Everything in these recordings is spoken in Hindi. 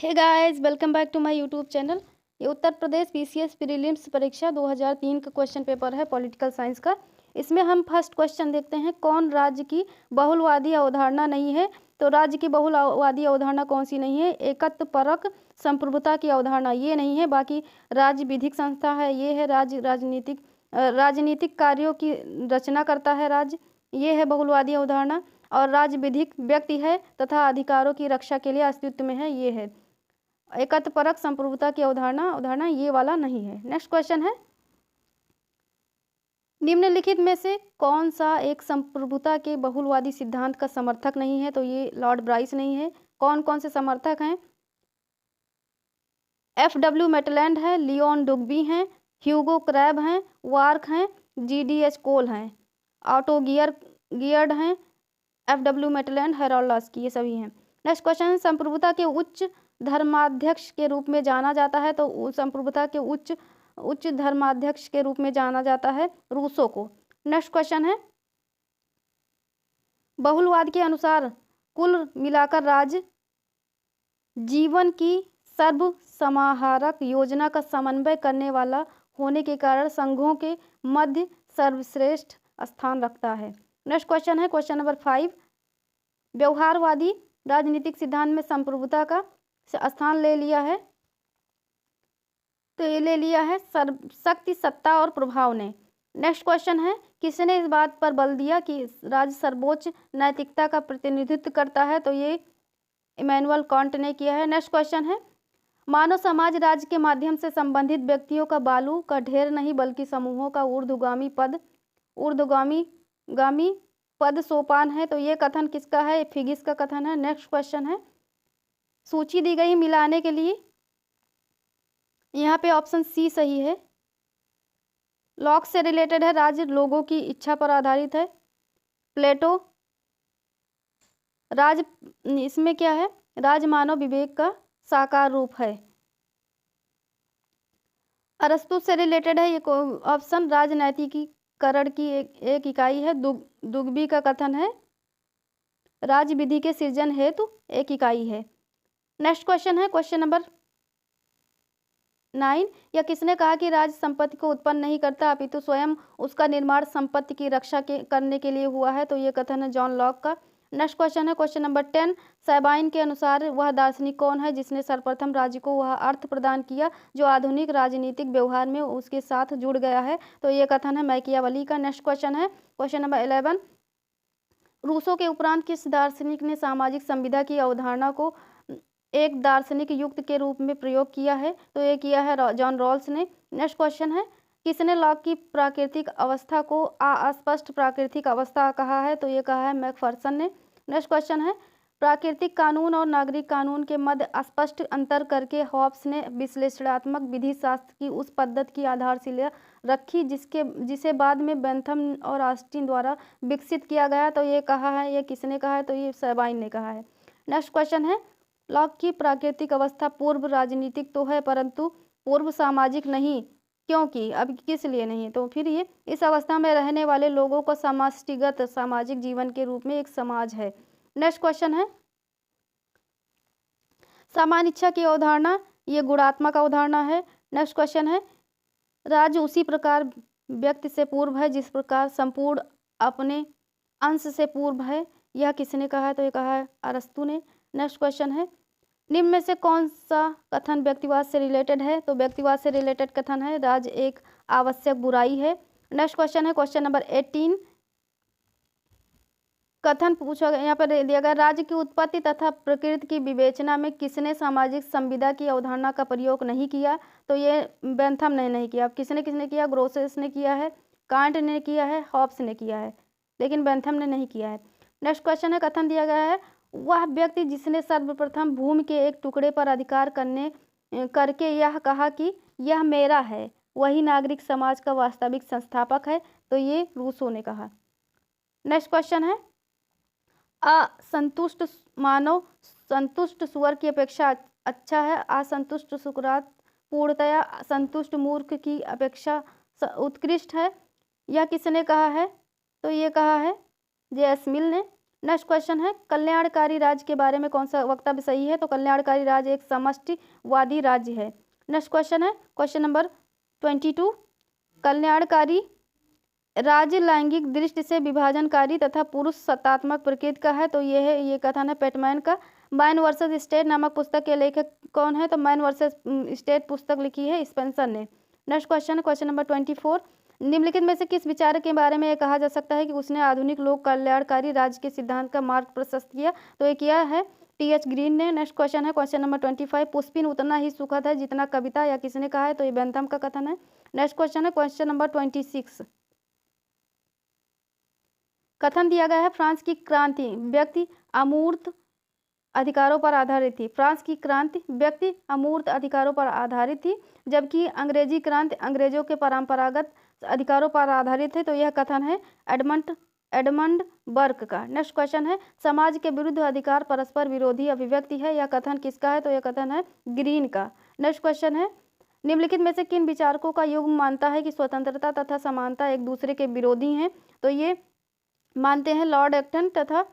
Hey guys, welcome back to my YouTube channel. ये उत्तर प्रदेश पीसीएस प्रीलिम्स परीक्षा 2003 का क्वेश्चन पेपर है पॉलिटिकल साइंस का। इसमें हम फर्स्ट क्वेश्चन देखते हैं, कौन राज्य की बहुलवादी अवधारणा नहीं है। तो राज्य की बहुलवादी अवधारणा कौन सी नहीं है? एकत्व परक संप्रभुता की अवधारणा ये नहीं है। बाकी राज्य विधिक संस्था है, ये है। राज्य राजनीतिक कार्यों की रचना करता है राज्य, ये है बहुलवादी अवधारणा। और राज्य विधिक व्यक्ति है तथा अधिकारों की रक्षा के लिए अस्तित्व में है, ये है। एकत्व परक संप्रभुता की अवधारणा ये वाला नहीं है। नेक्स्ट क्वेश्चन है, निम्नलिखित में से कौन सा एक संप्रभुता के बहुलवादी सिद्धांत का समर्थक नहीं है? तो ये लॉर्ड ब्राइस नहीं है। कौन कौन से समर्थक हैं? FW मेटलैंड है, लियोन डुग्बी हैं, ह्यूगो क्रैब हैं, वार्क हैं, GDH कोल हैं, ऑटो गियर्ड हैं, FW मेटलैंड, हेरोल्ड्स की, ये सभी हैं। नेक्स्ट क्वेश्चन, संप्रभुता के उच्च धर्माध्यक्ष के रूप में जाना जाता है। तो संप्रभुता के उच्च धर्माध्यक्ष के रूप में जाना जाता है रूसो को। नेक्स्ट क्वेश्चन है, बहुलवाद के अनुसार कुल मिलाकर राज्य जीवन की सर्व समाहारक योजना का समन्वय करने वाला होने के कारण संघों के मध्य सर्वश्रेष्ठ स्थान रखता है। नेक्स्ट क्वेश्चन है, क्वेश्चन नंबर 5, व्यवहारवादी राजनीतिक सिद्धांत में संप्रभुता का स्थान ले लिया है। तो ये ले लिया है शक्ति, सत्ता और प्रभाव ने। नेक्स्ट क्वेश्चन है, किसने इस बात पर बल दिया कि राज्य सर्वोच्च नैतिकता का प्रतिनिधित्व करता है? तो ये इमैनुअल कांट ने किया है। नेक्स्ट क्वेश्चन है, मानव समाज राज्य के माध्यम से संबंधित व्यक्तियों का बालू का ढेर नहीं बल्कि समूहों का ऊर्ध्वगामी पद सोपान है। तो ये कथन किसका है? फिगिस का कथन है। नेक्स्ट क्वेश्चन है, सूची दी गई मिलाने के लिए यहाँ पे ऑप्शन सी सही है। लॉक से रिलेटेड है, राज्य लोगों की इच्छा पर आधारित है। प्लेटो, राज इसमें क्या है? राज मानव विवेक का साकार रूप है। अरस्तु से रिलेटेड है ये ऑप्शन, राजनैतिकीकरण की एक इकाई है। दुग्बी का कथन है, राज्य विधि के सृजन हेतु एक इकाई है। नेक्स्ट क्वेश्चन है, क्वेश्चन नंबर 9, यह किसने कहा कि राज्य संपत्ति को उत्पन्न नहीं करता अपितु स्वयं उसका निर्माण संपत्ति की रक्षा करने के लिए हुआ है? तो ये कथन है जॉन लॉक का। नेक्स्ट क्वेश्चन है, क्वेश्चन नंबर 10, सैबाइन के अनुसार वह दार्शनिक कौन है जिसने सर्वप्रथम राज्य को वह अर्थ प्रदान किया जो आधुनिक राजनीतिक व्यवहार में उसके साथ जुड़ गया है? तो ये कथन है मैकियावली का। नेक्स्ट क्वेश्चन है, क्वेश्चन नंबर 11, रूसो के उपरांत किस दार्शनिक ने सामाजिक संविदा की अवधारणा को एक दार्शनिक युक्त के रूप में प्रयोग किया है? तो ये किया है जॉन रॉल्स ने। नेक्स्ट क्वेश्चन है, किसने लॉक की प्राकृतिक अवस्था को अस्पष्ट प्राकृतिक अवस्था कहा है? तो ये कहा है मैकफर्सन ने। नेक्स्ट क्वेश्चन है, प्राकृतिक कानून और नागरिक कानून के मध्य स्पष्ट अंतर करके हॉब्स ने विश्लेषणात्मक विधि शास्त्र की उस पद्धति की आधारशिला रखी जिसे बाद में बेंथम और ऑस्टिन द्वारा विकसित किया गया। तो ये कहा है, ये किसने कहा है? तो ये सैबाइन ने कहा है। नेक्स्ट क्वेश्चन है, लॉक की प्राकृतिक अवस्था पूर्व राजनीतिक तो है परंतु पूर्व सामाजिक नहीं, क्योंकि अब किस लिए नहीं? तो फिर ये इस अवस्था में रहने वाले लोगों को समष्टिगत सामाजिक जीवन के रूप में एक समाज है। नेक्स्ट क्वेश्चन है, सामान्य इच्छा की अवधारणा ये गुणात्मक अवधारणा है। नेक्स्ट क्वेश्चन है, राज्य उसी प्रकार व्यक्ति से पूर्व है जिस प्रकार संपूर्ण अपने अंश से पूर्व है। यह किसने कहा है? तो ये कहा है अरस्तु ने। नेक्स्ट क्वेश्चन है, निम्न में से कौन सा कथन व्यक्तिवाद से रिलेटेड है? तो व्यक्तिवाद से रिलेटेड कथन है, राज्य एक आवश्यक बुराई है। नेक्स्ट क्वेश्चन है, क्वेश्चन नंबर 18, कथन पूछा गया, यहाँ पर दिया गया, राज्य की उत्पत्ति तथा प्रकृति की विवेचना में किसने सामाजिक संविदा की अवधारणा का प्रयोग नहीं किया? तो ये बेंथम ने नहीं किया। अब किसने किया? ग्रोसेस ने किया है, कांट ने किया है, हॉब्स ने किया है, लेकिन बेंथम ने नहीं किया है। नेक्स्ट क्वेश्चन है, कथन दिया गया है, वह व्यक्ति जिसने सर्वप्रथम भूमि के एक टुकड़े पर अधिकार करके यह कहा कि यह मेरा है, वही नागरिक समाज का वास्तविक संस्थापक है। तो ये रूसो ने कहा। नेक्स्ट क्वेश्चन है, असंतुष्ट मानव संतुष्ट सुअर की अपेक्षा अच्छा है, असंतुष्ट सुकरात पूर्णतया संतुष्ट मूर्ख की अपेक्षा उत्कृष्ट है। यह किसने कहा है? तो ये कहा है जे एस मिल ने। नेक्स्ट क्वेश्चन है कल्याणकारी राज्य के बारे में कौन सा वक्तव्य सही है? तो कल्याणकारी राज्य एक समष्टिवादी राज्य है। नेक्स्ट क्वेश्चन है क्वेश्चन नंबर 22, कल्याणकारी राज्य लैंगिक दृष्टि से विभाजनकारी तथा पुरुष सत्तात्मक प्रकृति का है। तो ये कथन है पेटमैन का। मैन वर्सेस स्टेट नामक पुस्तक के लेखक कौन है? तो मैन वर्सेस स्टेट पुस्तक लिखी है स्पेंसर ने। नेक्स्ट क्वेश्चन है क्वेश्चन नंबर 24, निम्नलिखित में से किस विचारक के बारे में यह कहा जा सकता है कि उसने आधुनिक लोक कल्याणकारी राज्य के सिद्धांत का मार्ग प्रशस्त किया? तो ये किया है टी.एच. ग्रीन ने। नेक्स्ट क्वेश्चन है क्वेश्चन नंबर 25, पुष्पिन उतना ही सुखद है जितना कविता, या किसने कहा है? तो ये बेंथम का कथन है। नेक्स्ट क्वेश्चन है क्वेश्चन नंबर 26, कथन दिया गया है फ्रांस की क्रांति व्यक्ति अमूर्त अधिकारों पर आधारित थी। फ्रांस की क्रांति व्यक्ति अमूर्त अधिकारों पर आधारित थी, जबकि अंग्रेजी क्रांति अंग्रेजों के परंपरागत अधिकारों पर आधारित है। तो यह कथन है एडमंड बर्क का। नेक्स्ट क्वेश्चन है समाज के विरुद्ध अधिकार परस्पर विरोधी अभिव्यक्ति है। यह कथन किसका है? तो यह कथन है ग्रीन का। नेक्स्ट क्वेश्चन है निम्नलिखित में से किन विचारकों का युग मानता है कि स्वतंत्रता तथा समानता एक दूसरे के विरोधी हैं? तो ये मानते हैं लॉर्ड एक्टन तथा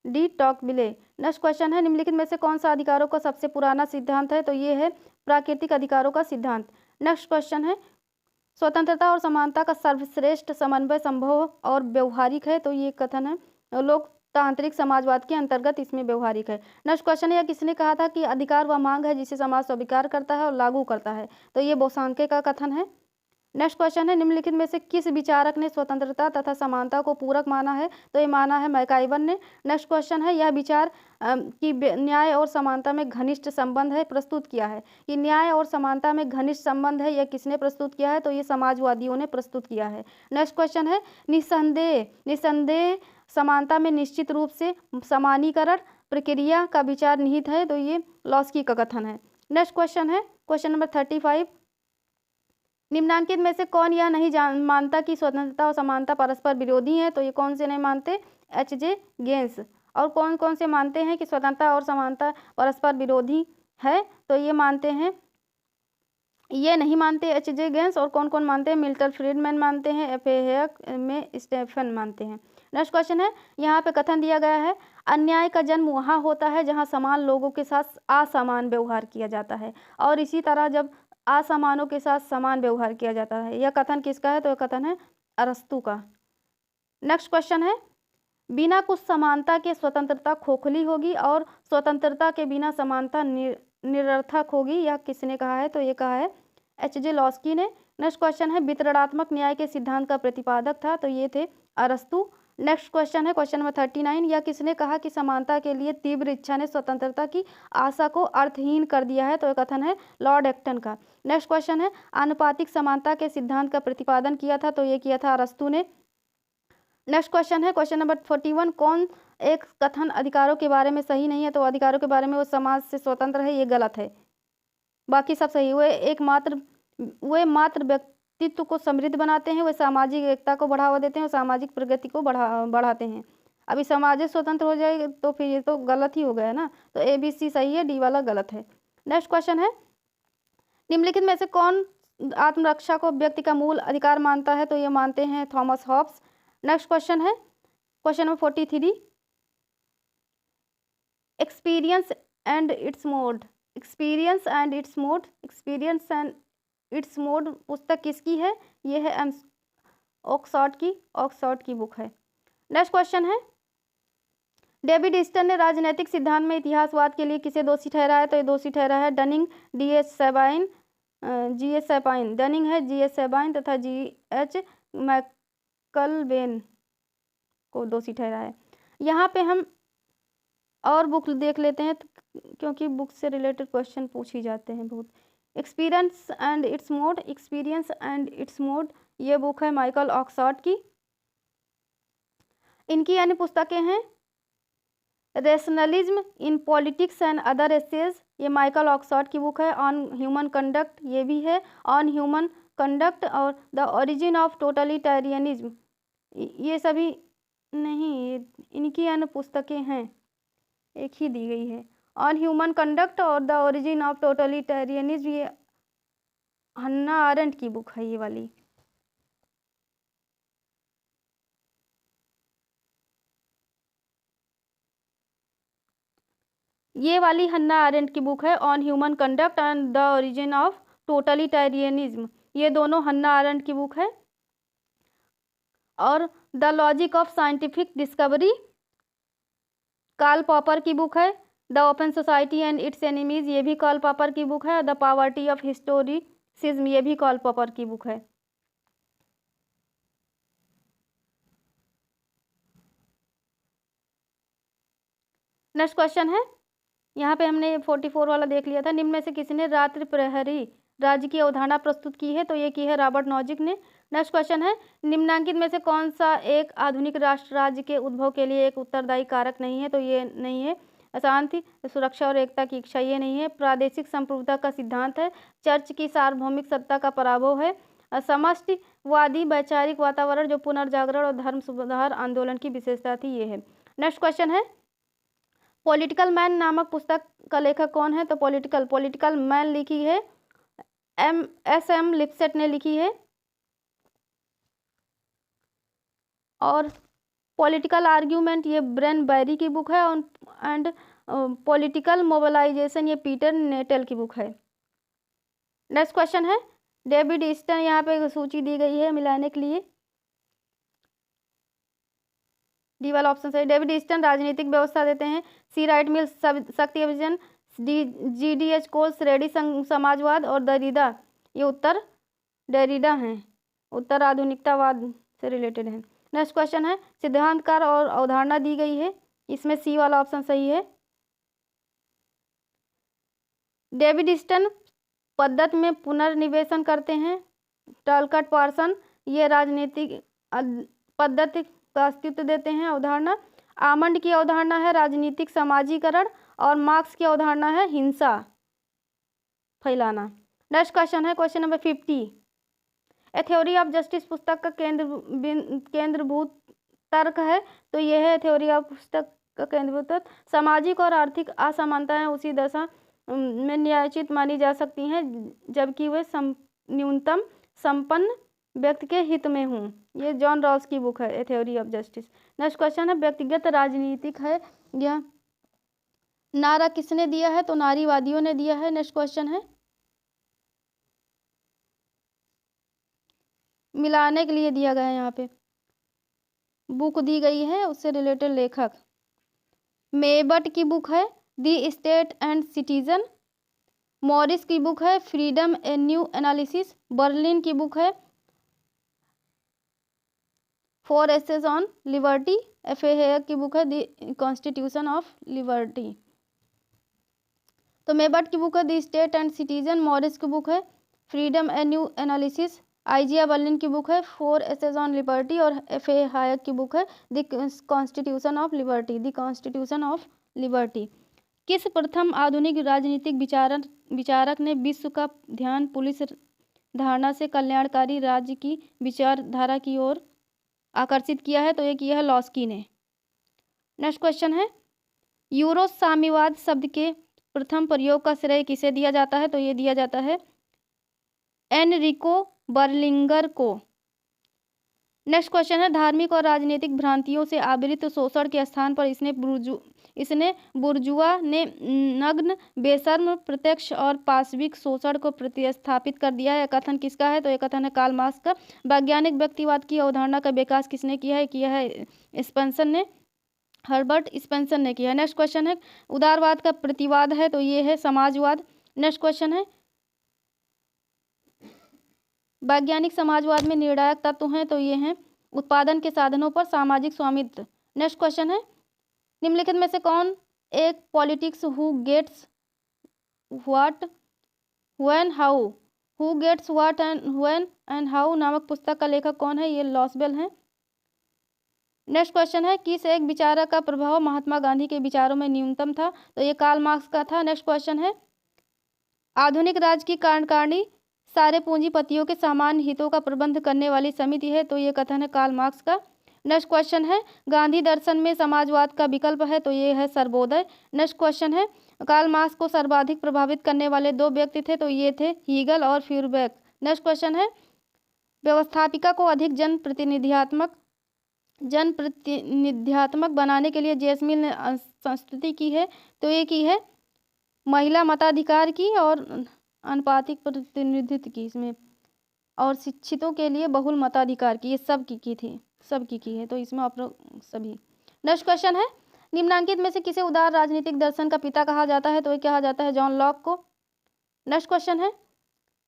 डी टॉकविले। नेक्स्ट क्वेश्चन है निम्नलिखित में से कौन सा अधिकारों का सबसे पुराना सिद्धांत है? तो ये है प्राकृतिक अधिकारों का सिद्धांत। नेक्स्ट क्वेश्चन है स्वतंत्रता और समानता का सर्वश्रेष्ठ समन्वय संभव और व्यवहारिक है। तो ये कथन है लोकतांत्रिक समाजवाद के अंतर्गत इसमें व्यवहारिक है। नेक्स्ट क्वेश्चन है यह किसने कहा था कि अधिकार वह मांग है जिसे समाज स्वीकार करता है और लागू करता है? तो ये बोसांके का कथन है। नेक्स्ट क्वेश्चन है निम्नलिखित में से किस विचारक ने स्वतंत्रता तथा समानता को पूरक माना है? तो ये माना है मैकाइवर ने। नेक्स्ट क्वेश्चन है यह विचार कि न्याय और समानता में घनिष्ठ संबंध है प्रस्तुत किया है। कि न्याय और समानता में घनिष्ठ संबंध है, यह किसने प्रस्तुत किया है? तो ये समाजवादियों ने प्रस्तुत किया है। नेक्स्ट क्वेश्चन है निसंदेह समानता में निश्चित रूप से समानीकरण प्रक्रिया का विचार निहित है। तो ये लॉस्की का कथन है। नेक्स्ट क्वेश्चन है क्वेश्चन नंबर 35, निम्नांकित में से कौन यह नहीं मानता कि स्वतंत्रता और समानता परस्पर विरोधी हैं? तो ये कौन से नहीं मानते? एच.जे. गेंस। और कौन कौन से मानते हैं कि स्वतंत्रता और समानता परस्पर विरोधी है? तो ये मानते हैं, ये नहीं मानते एच.जे. गेंस। और कौन कौन मानते हैं? मिल्टन फ्रीडमैन मानते हैं, एफ.ए. हेयक में स्टेफन मानते हैं। नेक्स्ट क्वेश्चन है यहाँ पे कथन दिया गया है अन्याय का जन्म वहाँ होता है जहाँ समान लोगों के साथ असमान व्यवहार किया जाता है, और इसी तरह जब असमानों के साथ समान व्यवहार किया जाता है। यह कथन किसका है? तो यह कथन है अरस्तु का। नेक्स्ट क्वेश्चन है बिना कुछ समानता के स्वतंत्रता खोखली होगी और स्वतंत्रता के बिना समानता निरर्थक होगी। यह किसने कहा है? तो ये कहा है एच.जे. लॉस्की ने। नेक्स्ट क्वेश्चन है वितरणात्मक न्याय के सिद्धांत का प्रतिपादक था। तो ये थे अरस्तु। नेक्स्ट क्वेश्चन है क्वेश्चन नंबर 39, यह किसने कहा कि समानता के लिए तीव्र इच्छा ने स्वतंत्रता की आशा को अर्थहीन कर दिया है? तो यह कथन है लॉर्ड एक्टन का। नेक्स्ट क्वेश्चन है आनुपातिक समानता के सिद्धांत का प्रतिपादन किया था? तो ये किया था अरस्तु ने। नेक्स्ट क्वेश्चन है क्वेश्चन नंबर 41, कौन एक कथन अधिकारों के बारे में सही नहीं है? तो अधिकारों के बारे में वो समाज से स्वतंत्र है, ये गलत है, बाकी सब सही। वे मात्र व्यक्तित्व को समृद्ध बनाते हैं, वे सामाजिक एकता को बढ़ावा देते हैं और सामाजिक प्रगति को बढ़ाते हैं। अभी समाज स्वतंत्र हो जाए तो फिर ये तो गलत ही हो गया ना। तो ABC सही है, डी वाला गलत है। नेक्स्ट क्वेश्चन है निम्नलिखित में से कौन आत्मरक्षा को व्यक्ति का मूल अधिकार मानता है? तो ये मानते हैं थॉमस हॉब्स। नेक्स्ट क्वेश्चन है question number 43, experience and it's mode पुस्तक किसकी है? ये है ऑक्सफोर्ड की बुक है। नेक्स्ट क्वेश्चन है डेविड ईस्टन ने राजनीतिक सिद्धांत में इतिहासवाद के लिए किसे दोषी ठहराया है? तो ये दोषी ठहरा है डनिंग, G.S. सैपाइन। डनिंग है G.S. सैपाइन तथा G.H. मैकलवेन को दोषी ठहरा है। यहाँ पे हम और बुक देख लेते हैं क्योंकि बुक से रिलेटेड क्वेश्चन पूछ ही जाते हैं बहुत। एक्सपीरियंस एंड इट्स मोड ये बुक है माइकल ऑक्सफोर्ड की। इनकी अन्य पुस्तकें हैं rationalism in politics and other essays, ये माइकल ऑक्सफोर्ड की बुक है। ऑन ह्यूमन कंडक्ट ये भी है, ऑन ह्यूमन कंडक्ट और द ओरिजिन ऑफ टोटलिटेरियनिज्म ये सभी नहीं, इनकी अन्य पुस्तकें हैं, एक ही दी गई है। ऑन ह्यूमन कंडक्ट और द ओरिजिन ऑफ टोटलिटेरियनिज्म ये हन्ना आरेंट की बुक है ये वाली। ये वाली हन्ना आरेंट की बुक है on human conduct and the origin of totalitarianism, ये दोनों हन्ना आरेंट की बुक है। और the logic of scientific discovery Karl Popper की बुक है। The open society and its enemies, ये भी कार्ल पॉपर की बुक है। द पॉवर्टी ऑफ हिस्टोरिसिज्म, ये भी कार्ल पॉपर की बुक है। नेक्स्ट क्वेश्चन है, यहाँ पे हमने 44 वाला देख लिया था। निम्न में से किसने रात्रि प्रहरी राज्य की अवधारणा प्रस्तुत की है, तो ये की है रॉबर्ट नॉजिक ने। नेक्स्ट क्वेश्चन है, निम्नलिखित में से कौन सा एक आधुनिक राष्ट्र राज्य के उद्भव के लिए एक उत्तरदायी कारक नहीं है, तो ये नहीं है अशांति, सुरक्षा और एकता की इच्छा, ये नहीं है। प्रादेशिक संप्रभुता का सिद्धांत है। चर्च की सार्वभौमिक सत्ता का पराभव है। समष्टिवादी वैचारिक वातावरण जो पुनर्जागरण और धर्म सुधार आंदोलन की विशेषता थी, ये है। नेक्स्ट क्वेश्चन है, पॉलिटिकल मैन नामक पुस्तक का लेखक कौन है, तो पॉलिटिकल मैन लिखी है एम लिप्सेट ने लिखी है। और पॉलिटिकल आर्ग्यूमेंट ये ब्रेन बैरी की बुक है। एंड पॉलिटिकल मोबिलाइजेशन ये पीटर नेटल की बुक है। नेक्स्ट क्वेश्चन है, डेविड ईस्टन, यहाँ पे सूची दी गई है मिलाने के लिए। डी वाला ऑप्शन सही। डेविड ईस्टन राजनीतिक व्यवस्था देते हैं। सी राइट मिल्स शक्ति अभियान, GDH कोल्स रेडी समाजवाद, और दरिदा ये उत्तर डेरिडा हैं, उत्तर आधुनिकतावाद से रिलेटेड है। नेक्स्ट क्वेश्चन है, सिद्धांतकार और अवधारणा दी गई है, इसमें सी वाला ऑप्शन सही है। डेविड ईस्टन पद्धति में पुनर्निवेशन करते हैं। टलकट पार्सन ये राजनीतिक पद्धति का अस्तित्व देते हैं अवधारणा। आमंड की अवधारणा है राजनीतिक समाजीकरण, और मार्क्स की अवधारणा है हिंसा फैलाना। नेक्स्ट क्वेश्चन है, question number 50, A theory of justice पुस्तक का केंद्रभूत तर्क है, तो यह है थ्योरी ऑफ पुस्तक का केंद्रभूत तर्क। सामाजिक और आर्थिक असमानताएं उसी दशा में न्यायोचित मानी जा सकती हैं जबकि वे न्यूनतम संपन्न व्यक्ति के हित में हों, ये जॉन रॉल्स की बुक है ए theory of justice. Next question है, व्यक्तिगत राजनीतिक है, यह नारा किसने दिया है, तो नारीवादियों ने दिया है। नेक्स्ट क्वेश्चन है, मिलाने के लिए दिया गया है, यहाँ पे बुक दी गई है उससे रिलेटेड लेखक। मेबट की बुक है the state and citizen. Morris की बुक है freedom a new analysis. Berlin की बुक है 4 एसेज ऑन लिबर्टी। F.A. हेयर की बुक है द कॉन्स्टिट्यूशन ऑफ लिबर्टी। तो मेबट की बुक है the state and citizen. Morris की बुक है freedom a new analysis. Isaiah Berlin की बुक है 4 एसेज ऑन लिबर्टी। और F.A. हायर की बुक है the constitution of liberty, the constitution of liberty. किस प्रथम आधुनिक राजनीतिक विचारक ने विश्व का ध्यान पुलिस धारणा से कल्याणकारी राज्य की विचारधारा की ओर आकर्षित किया है, तो ये किया है लॉस्की ने। नेक्स्ट क्वेश्चन है, यूरो साम्यवाद शब्द के प्रथम प्रयोग का श्रेय किसे दिया जाता है, तो ये दिया जाता है एनरिको बर्लिंगर को। नेक्स्ट क्वेश्चन है, धार्मिक और राजनीतिक भ्रांतियों से आवृत शोषण के स्थान पर इसने बुर्जुआ ने नग्न बेशर्म प्रत्यक्ष और पाशविक शोषण को प्रतिस्थापित कर दिया है। कथन किसका है, तो यह कथन है कार्ल मार्क्स का। वैज्ञानिक व्यक्तिवाद की अवधारणा का विकास किसने किया है स्पेंसर ने, हर्बर्ट स्पेंसर ने किया है। नेक्स्ट क्वेश्चन है, उदारवाद का प्रतिवाद है, तो ये है समाजवाद। नेक्स्ट क्वेश्चन है, वैज्ञानिक समाजवाद में निर्णायक तत्व हैं, तो ये हैं उत्पादन के साधनों पर सामाजिक स्वामित्व। नेक्स्ट क्वेश्चन है, निम्नलिखित में से कौन एक politics who gets what when how, who gets what and when and how नामक पुस्तक का लेखक कौन है, ये लॉसबेल हैं। नेक्स्ट क्वेश्चन है, किस एक विचारक का प्रभाव महात्मा गांधी के विचारों में न्यूनतम था, तो ये कार्ल मार्क्स का था। नेक्स्ट क्वेश्चन है, आधुनिक राज्य की कार्यकारिणी सारे पूंजीपतियों के सामान्य हितों का प्रबंध करने वाली समिति है, तो ये कथन है कार्ल मार्क्स का। नेक्स्ट क्वेश्चन है, गांधी दर्शन में समाजवाद का विकल्प है, तो ये है सर्वोदय। नेक्स्ट क्वेश्चन है, कार्ल मार्क्स को सर्वाधिक प्रभावित करने वाले 2 व्यक्ति थे, तो ये थे हीगल और फ्यूरबैक। नेक्स्ट क्वेश्चन है, व्यवस्थापिका को अधिक जनप्रतिनिध्यात्मक बनाने के लिए जेसमिन ने संस्कृति की है, तो ये की है महिला मताधिकार की और आनुपातिक प्रतिनिधित्व की इसमें, और शिक्षितों के लिए बहुल मताधिकार की, ये सब की थी, सब की है, तो इसमें आप लोग सभी। नेक्स्ट क्वेश्चन है, निम्नांकित में से किसे उदार राजनीतिक दर्शन का पिता कहा जाता है, तो ये कहा जाता है जॉन लॉक को। नेक्स्ट क्वेश्चन है,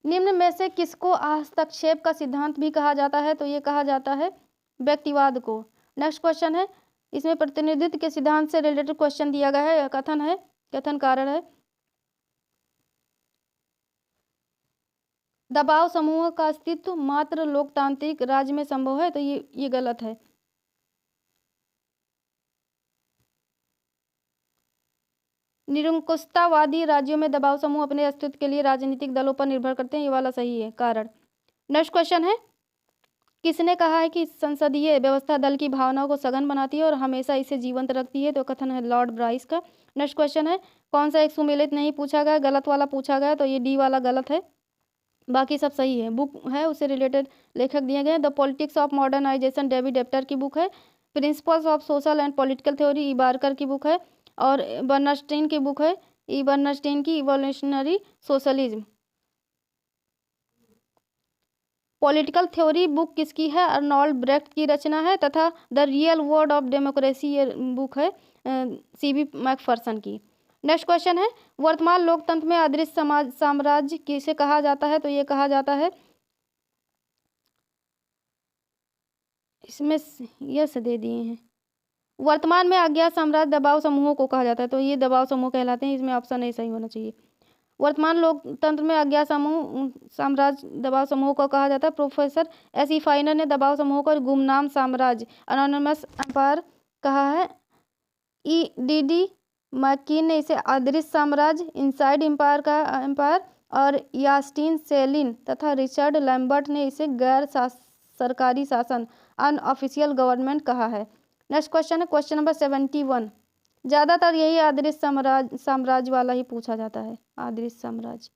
निम्न में से किसको हस्तक्षेप का सिद्धांत भी कहा जाता है, तो ये कहा जाता है व्यक्तिवाद को। नेक्स्ट क्वेश्चन है, इसमें प्रतिनिधित्व के सिद्धांत से रिलेटेड क्वेश्चन दिया गया है, कथन है, कथन कारण है, दबाव समूह का अस्तित्व मात्र लोकतांत्रिक राज्य में संभव है, तो ये गलत है। निरंकुशतावादी राज्यों में दबाव समूह अपने अस्तित्व के लिए राजनीतिक दलों पर निर्भर करते हैं, ये वाला सही है कारण। नेक्स्ट क्वेश्चन है, किसने कहा है कि संसदीय व्यवस्था दल की भावनाओं को सघन बनाती है और हमेशा इसे जीवंत रखती है, तो कथन है लॉर्ड ब्राइस का। नेक्स्ट क्वेश्चन है, कौन सा एक सुमेलित नहीं पूछा गया, गलत वाला पूछा गया, तो ये डी वाला गलत है, बाकी सब सही है। बुक है उससे रिलेटेड लेखक दिए गए, the politics of modernisation David Apter की बुक है, principles of social and political theory इबारकर की बुक है, और बर्नस्टीन की बुक है बर्नस्टीन की evolutionary socialism. Political theory book किसकी है, अर्नोल्ड ब्रेख्ट की रचना है, तथा the real word of democracy ये बुक है सीबी मैकफर्सन की। नेक्स्ट क्वेश्चन है, वर्तमान लोकतंत्र में अदृश्य समाज साम्राज्य किसे कहा जाता है, तो ये कहा जाता है, इसमें यस दे दिए हैं, वर्तमान में अज्ञात साम्राज्य दबाव समूहों को कहा जाता है, तो ये दबाव समूह कहलाते हैं, इसमें ऑप्शन ए सही होना चाहिए। वर्तमान लोकतंत्र में अज्ञात समूह साम्राज्य दबाव समूह को कहा जाता है, प्रोफेसर एस.ई. फाइनर ने दबाव समूह को गुमनाम साम्राज्य अनोनिमस एम्पायर कहा है, ई.डी.डी. मैकीन ने इसे अदृश्य साम्राज्य इनसाइड एम्पायर और यास्टीन सेलिन तथा रिचर्ड लैम्बर्ट ने इसे गैर सरकारी शासन अनऑफिशियल गवर्नमेंट कहा है। नेक्स्ट क्वेश्चन है, क्वेश्चन नंबर 71, ज़्यादातर यही अदृश्य साम्राज्य वाला ही पूछा जाता है, अदृश्य साम्राज्य।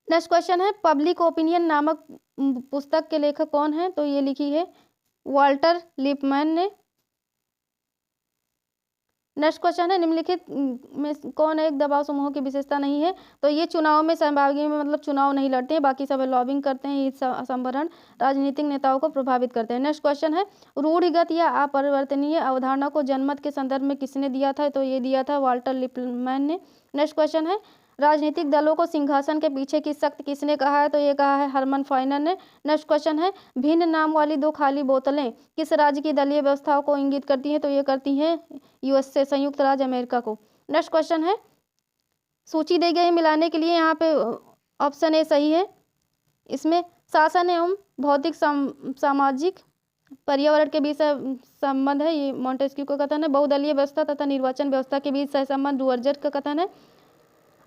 नेक्स्ट क्वेश्चन है, पब्लिक ओपिनियन नामक पुस्तक के लेखक कौन है, तो ये लिखी है वाल्टर लिपमैन ने। नेक्स्ट क्वेश्चन है, निम्नलिखित में कौन एक दबाव समूह की विशेषता नहीं है, तो ये चुनाव में सहभागी में मतलब चुनाव नहीं लड़ते हैं, बाकी सब लॉबिंग करते हैं, संवरण राजनीतिक नेताओं को प्रभावित करते हैं। नेक्स्ट क्वेश्चन है, रूढ़िगत या अपरिवर्तनीय अवधारणा को जनमत के संदर्भ में किसने दिया था, तो ये दिया था वाल्टर लिपमैन ने। नेक्स्ट क्वेश्चन है, राजनीतिक दलों को सिंहासन के पीछे की शक्ति किसने कहा है, तो ये कहा है हरमन फाइनर ने। नेक्स्ट क्वेश्चन है, भिन्न नाम वाली दो खाली बोतलें किस राज्य की दलीय व्यवस्थाओं को इंगित करती हैं, तो ये करती हैं यूएसए संयुक्त राज्य अमेरिका को। नेक्स्ट क्वेश्चन है, सूची दी गई मिलाने के लिए यहाँ पे ऑप्शन ए सही है, इसमें शासन एवं भौतिक सामाजिक पर्यावरण के बीच संबंध है, ये मॉन्टेस्क्यू का कथन है। बहुदलीय व्यवस्था तथा निर्वाचन व्यवस्था के बीच सहसंबंध डुअर्जर का कथन है।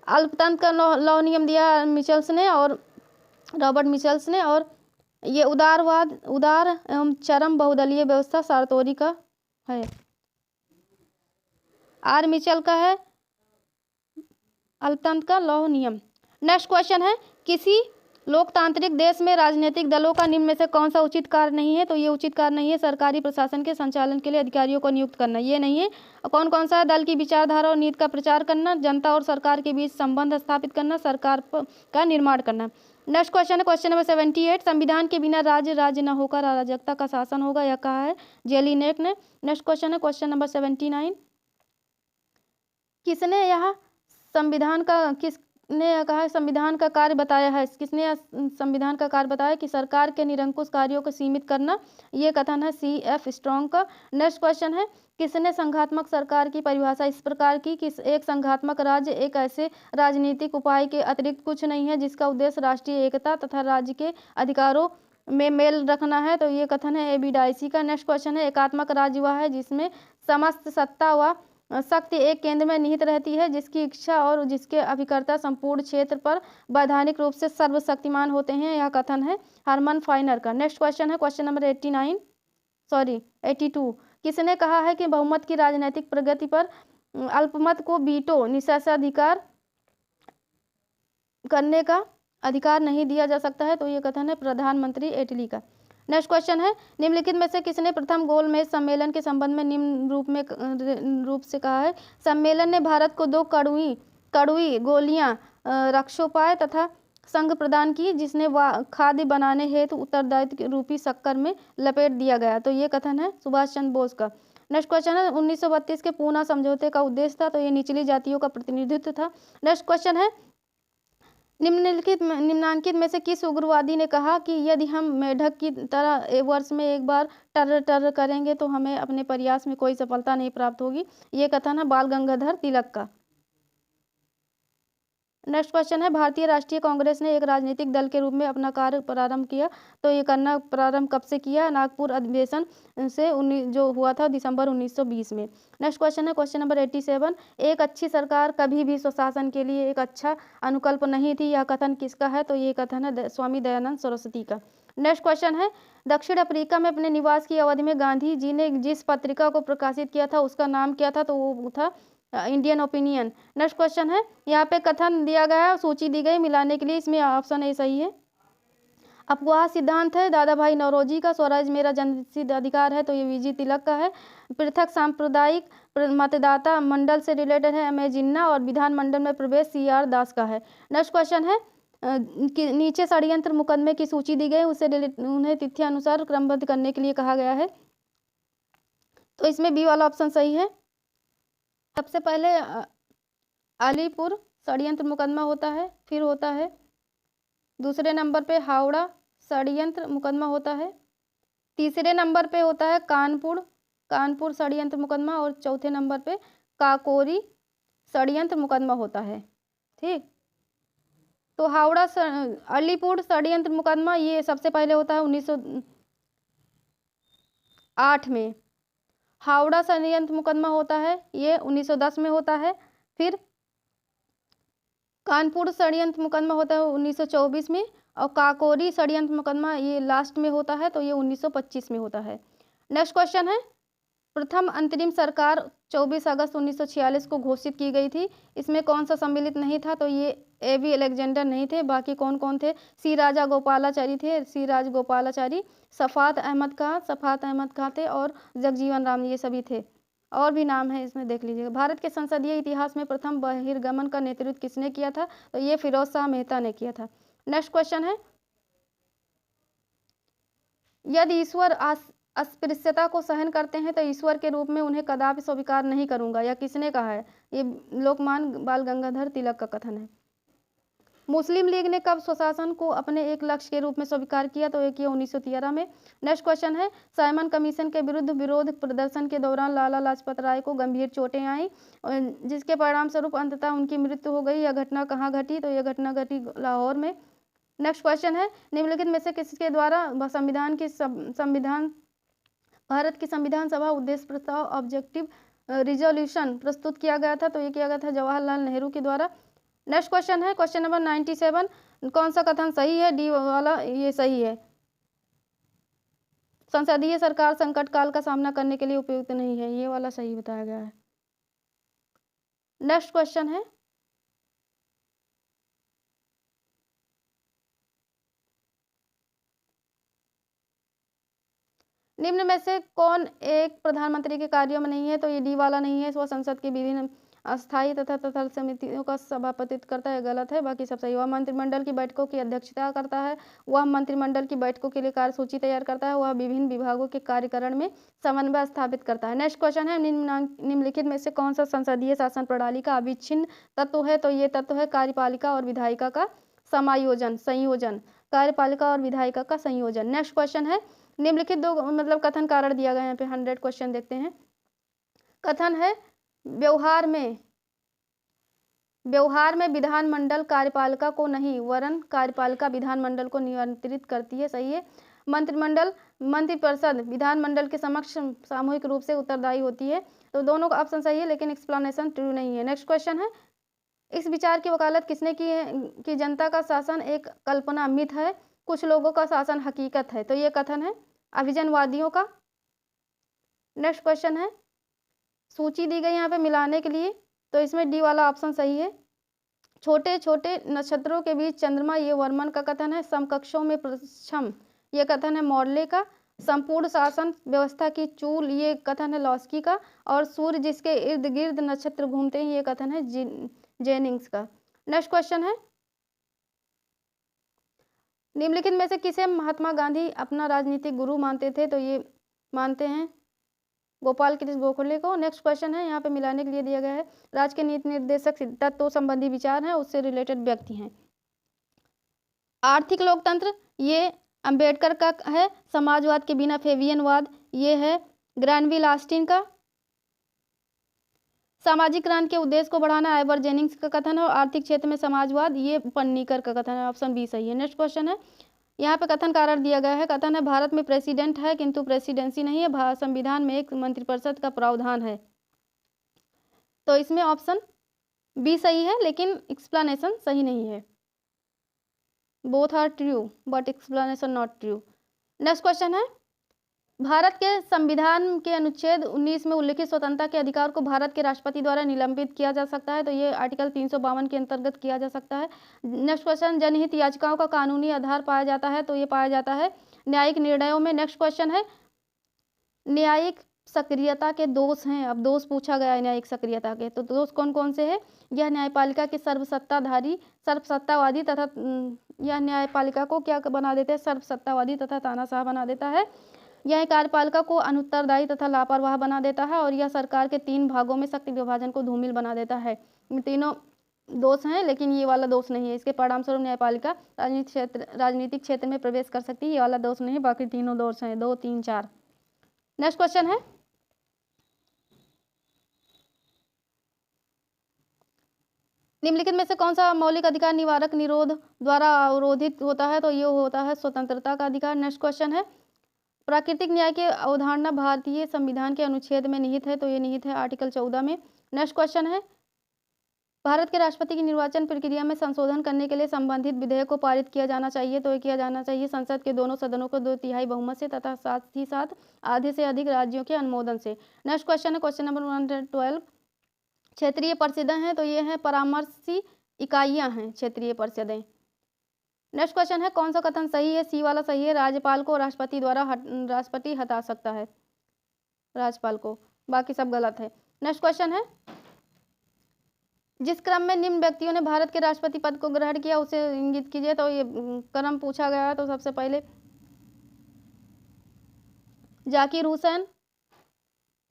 अल्पतंत्र का लॉ नियम दिया मिचेल्स ने और रॉबर्ट मिचेल्स ने, और ये उदार एवं चरम बहुदलीय व्यवस्था सार्तोरी का है, आर मिचेल का है अल्पतंत्र का लौह नियम। नेक्स्ट क्वेश्चन है, किसी लोकतांत्रिक देश में राजनीतिक दलों का निम्न में से कौन सा उचित कार्य नहीं है, तो ये उचित कार्य नहीं है सरकारी प्रशासन के संचालन के लिए अधिकारियों को नियुक्त करना, ये नहीं है। कौन कौन सा है, दल की विचारधारा और नीति का प्रचार करना, जनता और सरकार के बीच संबंध स्थापित करना, सरकार का निर्माण करना। नेक्स्ट क्वेश्चन है, क्वेश्चन नंबर 78, संविधान के बिना राज्य न होकर अराजकता का शासन होगा, यह कहा है जेलिनेक ने। नेक्स्ट क्वेश्चन है, क्वेश्चन नंबर 79, किसने यह संविधान का कार्य बताया है, किसने संविधान का कार्य बताया कि सरकार के निरंकुश कार्यों को सीमित करना, ये कथन है C.F. स्ट्रॉन्ग का। नेक्स्ट क्वेश्चन है, किसने संघात्मक सरकार की परिभाषा इस प्रकार की कि एक संघात्मक राज्य एक ऐसे राजनीतिक उपाय के अतिरिक्त कुछ नहीं है जिसका उद्देश्य राष्ट्रीय एकता तथा राज्य के अधिकारों में मेल रखना है, तो ये कथन है A.B. डाइसी का। नेक्स्ट क्वेश्चन है, एकात्मक राज्य वह है जिसमें समस्त सत्ता व शक्ति एक केंद्र में निहित रहती है, जिसकी इच्छा और जिसके अभिकर्ता संपूर्ण क्षेत्र पर वैधानिक रूप से सर्वशक्तिमान होते हैं, यह कथन है हरमन फाइनर का। नेक्स्ट क्वेश्चन है, क्वेश्चन नंबर 82, किसने कहा है कि बहुमत की राजनीतिक प्रगति पर अल्पमत को वीटो निषेधाधिकार करने का अधिकार नहीं दिया जा सकता है, तो ये कथन है प्रधानमंत्री इटली का। नेक्स्ट क्वेश्चन है, निम्नलिखित में से किसने प्रथम गोलमेज सम्मेलन के संबंध में निम्न रूप से कहा है? सम्मेलन ने भारत को 2 कड़वी गोलियां रक्षोपाय तथा संघ प्रदान की, जिसने खाद्य बनाने हेतु उत्तरदायित्व रूपी शक्कर में लपेट दिया गया। तो ये कथन है सुभाष चंद्र बोस का। नेक्स्ट क्वेश्चन है, 1932 के पूना समझौते का उद्देश्य था, तो ये निचली जातियों का प्रतिनिधित्व था। नेक्स्ट क्वेश्चन है, निम्नांकित में से किस उग्रवादी ने कहा कि यदि हम मेढक की तरह वर्ष में एक बार टर टर करेंगे तो हमें अपने प्रयास में कोई सफलता नहीं प्राप्त होगी? ये कथन है बाल गंगाधर तिलक का। नेक्स्ट क्वेश्चन है, भारतीय राष्ट्रीय कांग्रेस ने एक राजनीतिक दल के रूप में अपना कार्य प्रारंभ किया, तो ये करना प्रारंभ कब से किया? नागपुर अधिवेशन से जो हुआ था दिसंबर 1920 में। नेक्स्ट क्वेश्चन है क्वेश्चन नंबर 87, एक अच्छी सरकार कभी भी स्वशासन के लिए एक अच्छा अनुकल्प नहीं थी, यह कथन किसका है? तो ये कथन है स्वामी दयानंद सरस्वती का। नेक्स्ट क्वेश्चन है, दक्षिण अफ्रीका में अपने निवास की अवधि में गांधी जी ने जिस पत्रिका को प्रकाशित किया था उसका नाम क्या था? तो वो था इंडियन ओपिनियन। नेक्स्ट क्वेश्चन है, यहाँ पे कथन दिया गया है, सूची दी गई मिलाने के लिए, इसमें ऑप्शन ए सही है। अफवाह सिद्धांत है दादा भाई नौरोजी का। स्वराज मेरा जन्मसिद्ध अधिकार है, तो ये वीजी तिलक का है। पृथक सांप्रदायिक मतदाता मंडल से रिलेटेड है एम ए जिन्ना, और विधानमंडल में प्रवेश CR दास का है। नेक्स्ट क्वेश्चन है, नीचे षड्यंत्र मुकदमे की सूची दी गई, उसे उन्हें तिथि अनुसार क्रमबद्ध करने के लिए कहा गया है, तो इसमें बी वाला ऑप्शन सही है। सबसे पहले अलीपुर षड्यंत्र मुकदमा होता है, फिर होता है दूसरे नंबर पे हावड़ा षड्यंत्र मुकदमा होता है, तीसरे नंबर पे होता है कानपुर षड्यंत्र मुकदमा, और चौथे नंबर पे काकोरी षड्यंत्र मुकदमा होता है। ठीक, तो हावड़ा अलीपुर षड्यंत्र मुकदमा ये सबसे पहले होता है 1908 में। हावड़ा षड्यंत्र मुकदमा होता है ये 1910 में होता है। फिर कानपुर षड्यंत्र मुकदमा होता है 1924 में, और काकोरी षड्यंत्र मुकदमा ये लास्ट में होता है, तो ये 1925 में होता है। नेक्स्ट क्वेश्चन है, प्रथम अंतरिम सरकार 24 अगस्त 1946 को घोषित की गई थी, इसमें कौन सा सम्मिलित नहीं था? तो ये AB अलेक्जेंडर नहीं थे। बाकी कौन कौन थे? सी राजगोपालाचारी थे, सफात अहमद खां थे, और जगजीवन राम, ये सभी थे। और भी नाम है इसमें, देख लीजिएगा। भारत के संसदीय इतिहास में प्रथम बहिर्गमन का नेतृत्व किसने किया था? तो ये फिरोज शाह मेहता ने किया था। नेक्स्ट क्वेश्चन है, यदि ईश्वर अस्पृश्यता को सहन करते हैं तो ईश्वर के रूप में उन्हें कदापि स्वीकार नहीं करूंगा, या किसने कहा है? ये लोकमान्य बाल गंगाधर तिलक का कथन है। मुस्लिम लीग ने कब स्वशासन को अपने एक लक्ष्य के रूप में स्वीकार किया? तो ये किया 1913 में। नेक्स्ट क्वेश्चन है, साइमन कमीशन के विरुद्ध विरोध प्रदर्शन के दौरान लाला लाजपत राय को गंभीर चोटें आई, जिसके परिणाम स्वरूप अंततः उनकी मृत्यु हो गई। यह घटना कहाँ घटी? तो यह घटना घटी लाहौर में। नेक्स्ट क्वेश्चन है, निम्नलिखित में से किसके द्वारा भारत की संविधान सभा उद्देश्य प्रस्ताव ऑब्जेक्टिव रिजोल्यूशन प्रस्तुत किया गया था? तो ये किया गया था जवाहरलाल नेहरू के द्वारा। नेक्स्ट क्वेश्चन है क्वेश्चन नंबर 97, कौन सा कथन सही है? डी वाला ये सही है। संसदीय सरकार संकट काल का सामना करने के लिए उपयुक्त नहीं है, ये वाला सही बताया गया है। नेक्स्ट क्वेश्चन है, निम्न में से कौन एक प्रधानमंत्री के कार्यों में नहीं है? तो ये डी वाला नहीं है। वह संसद के विभिन्न अस्थायी तथा तथल समितियों का सभापतित्व करता है, गलत है। बाकी सब सही। वह मंत्रिमंडल की बैठकों की अध्यक्षता करता है, वह मंत्रिमंडल की बैठकों के लिए कार्यसूची तैयार करता है, वह विभिन्न विभागों के कार्यकरण में समन्वय स्थापित करता है। नेक्स्ट क्वेश्चन है, निम्नलिखित में से कौन सा संसदीय शासन प्रणाली का अविच्छिन्न तत्व है? तो ये तत्व है कार्यपालिका और विधायिका का संयोजन, कार्यपालिका और विधायिका का संयोजन। नेक्स्ट क्वेश्चन है, निम्नलिखित दो कथन कारण दिया गया है। यहाँ पे 100 क्वेश्चन देखते हैं। कथन है, व्यवहार में विधानमंडल कार्यपालिका को नहीं वरन कार्यपालिका विधानमंडल को नियंत्रित करती है, सही है। मंत्रिपरिषद विधानमंडल के समक्ष सामूहिक रूप से उत्तरदायी होती है, तो दोनों का ऑप्शन सही है, लेकिन एक्सप्लेनेशन ट्रू नहीं है। नेक्स्ट क्वेश्चन है, इस विचार की वकालत किसने की है कि जनता का शासन एक कल्पना मिथ है, कुछ लोगों का शासन हकीकत है? तो ये कथन है अभिजनवादियों का। नेक्स्ट क्वेश्चन है, सूची दी गई यहाँ पे मिलाने के लिए, तो इसमें डी वाला ऑप्शन सही है। छोटे छोटे नक्षत्रों के बीच चंद्रमा, ये वर्मन का कथन है। समकक्षों में प्रक्षम ये कथन है मॉर्ले का। संपूर्ण शासन व्यवस्था की चूल, ये कथन है लॉस्की का। और सूर्य जिसके इर्द गिर्द नक्षत्र घूमते हैं, ये कथन है जेनिंग्स का। नेक्स्ट क्वेश्चन है, निम्नलिखित में से किसे महात्मा गांधी अपना राजनीतिक गुरु मानते थे? तो ये मानते हैं गोपाल कृष्ण गोखले को। नेक्स्ट क्वेश्चन है, यहाँ पे मिलाने के लिए दिया गया है, राज्य के नीति निर्देशक तत्वों संबंधी विचार हैं, उससे रिलेटेड व्यक्ति हैं। आर्थिक लोकतंत्र, ये अंबेडकर का है। समाजवाद के बिना फेबियनवाद, ये है ग्रैनविल ऑस्टिन का। सामाजिक क्रांति के उद्देश्य को बढ़ाना, आइवर जेनिंग्स का कथन है। और आर्थिक क्षेत्र में समाजवाद, ये पन्नीकर का कथन है। ऑप्शन बी सही है। नेक्स्ट क्वेश्चन है, यहाँ पे कथन कारण दिया गया है। कथन है भारत में प्रेसिडेंट है किंतु प्रेसिडेंसी नहीं है, संविधान में एक मंत्रिपरिषद का प्रावधान है। तो इसमें ऑप्शन बी सही है, लेकिन एक्सप्लेनेशन सही नहीं है। Both are true but explanation not true. Next question है, भारत के संविधान के अनुच्छेद 19 में उल्लिखित स्वतंत्रता के अधिकार को भारत के राष्ट्रपति द्वारा निलंबित किया जा सकता है? तो ये आर्टिकल 352 के अंतर्गत किया जा सकता है। नेक्स्ट क्वेश्चन, जनहित याचिकाओं का कानूनी आधार पाया जाता है? तो ये पाया जाता है न्यायिक निर्णयों में। नेक्स्ट क्वेश्चन है, न्यायिक सक्रियता के दोष हैं। अब दोष पूछा गया है न्यायिक सक्रियता के, तो दोष कौन कौन से हैं? यह न्यायपालिका के सर्वसत्तावादी तथा यह न्यायपालिका को क्या बना देते हैं? सर्वसत्तावादी तथा तानाशाह बना देता है। यह कार्यपालिका को अनुत्तरदायी तथा लापरवाह बना देता है। और यह सरकार के 3 भागों में शक्ति विभाजन को धूमिल बना देता है। इन तीनों दोष हैं, लेकिन ये वाला दोष नहीं है। इसके परिणाम स्वरूप न्यायपालिका राजनीतिक क्षेत्र में प्रवेश कर सकती है। ये वाला दोष नहीं है, बाकी तीनों दोष हैं, 2, 3, 4। नेक्स्ट क्वेश्चन है, निम्नलिखित में से कौन सा मौलिक अधिकार निवारक निरोध द्वारा अवरोधित होता है? तो ये होता है स्वतंत्रता का अधिकार। नेक्स्ट क्वेश्चन है, प्राकृतिक न्याय की अवधारणा भारतीय संविधान के अनुच्छेद में निहित है? तो ये निहित है आर्टिकल 14 में। नेक्स्ट क्वेश्चन है, भारत के राष्ट्रपति की निर्वाचन प्रक्रिया में संशोधन करने के लिए संबंधित विधेयक को पारित किया जाना चाहिए? तो ये किया जाना चाहिए संसद के दोनों सदनों को 2/3 बहुमत से तथा साथ ही साथ आधे से अधिक राज्यों के अनुमोदन से। नेक्स्ट क्वेश्चन है, क्वेश्चन नंबर 112, क्षेत्रीय परिषदें हैं? तो ये हैं परामर्शी इकाइयां हैं क्षेत्रीय परिषदें। नेक्स्ट क्वेश्चन है, कौन सा कथन सही है? सी वाला सही है, राज्यपाल को राष्ट्रपति द्वारा राष्ट्रपति हटा सकता है राज्यपाल को, बाकी सब गलत है। नेक्स्ट क्वेश्चन है, जिस क्रम में निम्न व्यक्तियों ने भारत के राष्ट्रपति पद को ग्रहण किया उसे इंगित कीजिए। तो ये क्रम पूछा गया है। तो सबसे पहले जाकिर हुसैन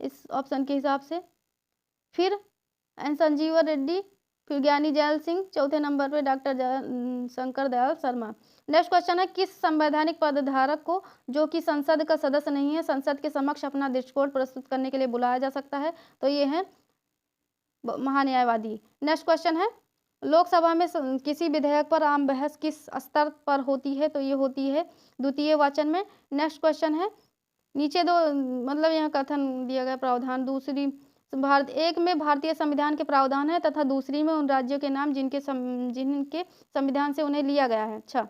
इस ऑप्शन के हिसाब से, फिर एन संजीव रेड्डी, फिर ज्ञानी जैल सिंह, चौथे नंबर पे doctor Shankar Dayal Sharma. Next question है, किस संवैधानिक पदधारक को जो कि संसद का सदस्य नहीं है संसद के समक्ष अपना दृष्टिकोण प्रस्तुत करने के लिए बुलाया जा सकता है? तो ये है महान्यायवादी। नेक्स्ट क्वेश्चन है, लोकसभा में किसी विधेयक पर आम बहस किस स्तर पर होती है? तो ये होती है द्वितीय वाचन में। नेक्स्ट क्वेश्चन है, नीचे दो मतलब यहाँ कथन दिया गया प्रावधान, दूसरी भारत एक में भारतीय संविधान के प्रावधान है तथा दूसरी में उन राज्यों के नाम जिनके संविधान से उन्हें लिया गया है। अच्छा,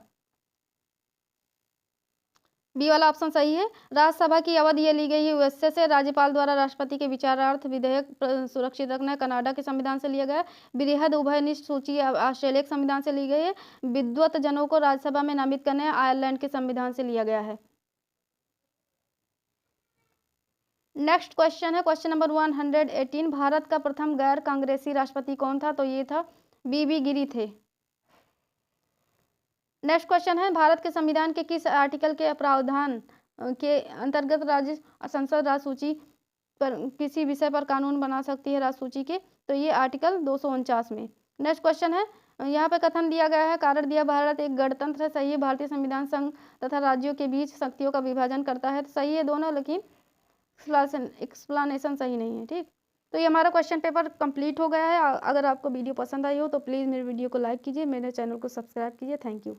बी वाला ऑप्शन सही है। राज्यसभा की अवधि ये ली गई है यूएसए से, राज्यपाल द्वारा राष्ट्रपति के विचारार्थ विधेयक सुरक्षित रखना है कनाडा के संविधान से लिया गया है। बृहद उभयनिष्ठ सूची ऑस्ट्रेलिया के संविधान से ली गई है। विद्वत जनों को राज्यसभा में नामित करने आयरलैंड के संविधान से लिया गया है। नेक्स्ट क्वेश्चन है, क्वेश्चन नंबर 118, भारत का प्रथम गैर कांग्रेसी राष्ट्रपति कौन था? तो ये था बीबी गिरी थे। नेक्स्ट क्वेश्चन है, भारत के संविधान के किस आर्टिकल के प्रावधान के अंतर्गत राज्य संसद राजसूची पर किसी विषय पर कानून बना सकती है राजसूची के? तो ये आर्टिकल 249 में। नेक्स्ट क्वेश्चन है, यहाँ पे कथन दिया गया है, कारण दिया भारत एक गणतंत्र है। सही है, भारतीय संविधान संघ तथा राज्यों के बीच शक्तियों का विभाजन करता है। तो सही है दोनों, लेकिन एक्सप्लेनेशन सही नहीं है। ठीक, तो ये हमारा क्वेश्चन पेपर कंप्लीट हो गया है। अगर आपको वीडियो पसंद आई हो तो प्लीज़ मेरे वीडियो को लाइक कीजिए, मेरे चैनल को सब्सक्राइब कीजिए। Thank you.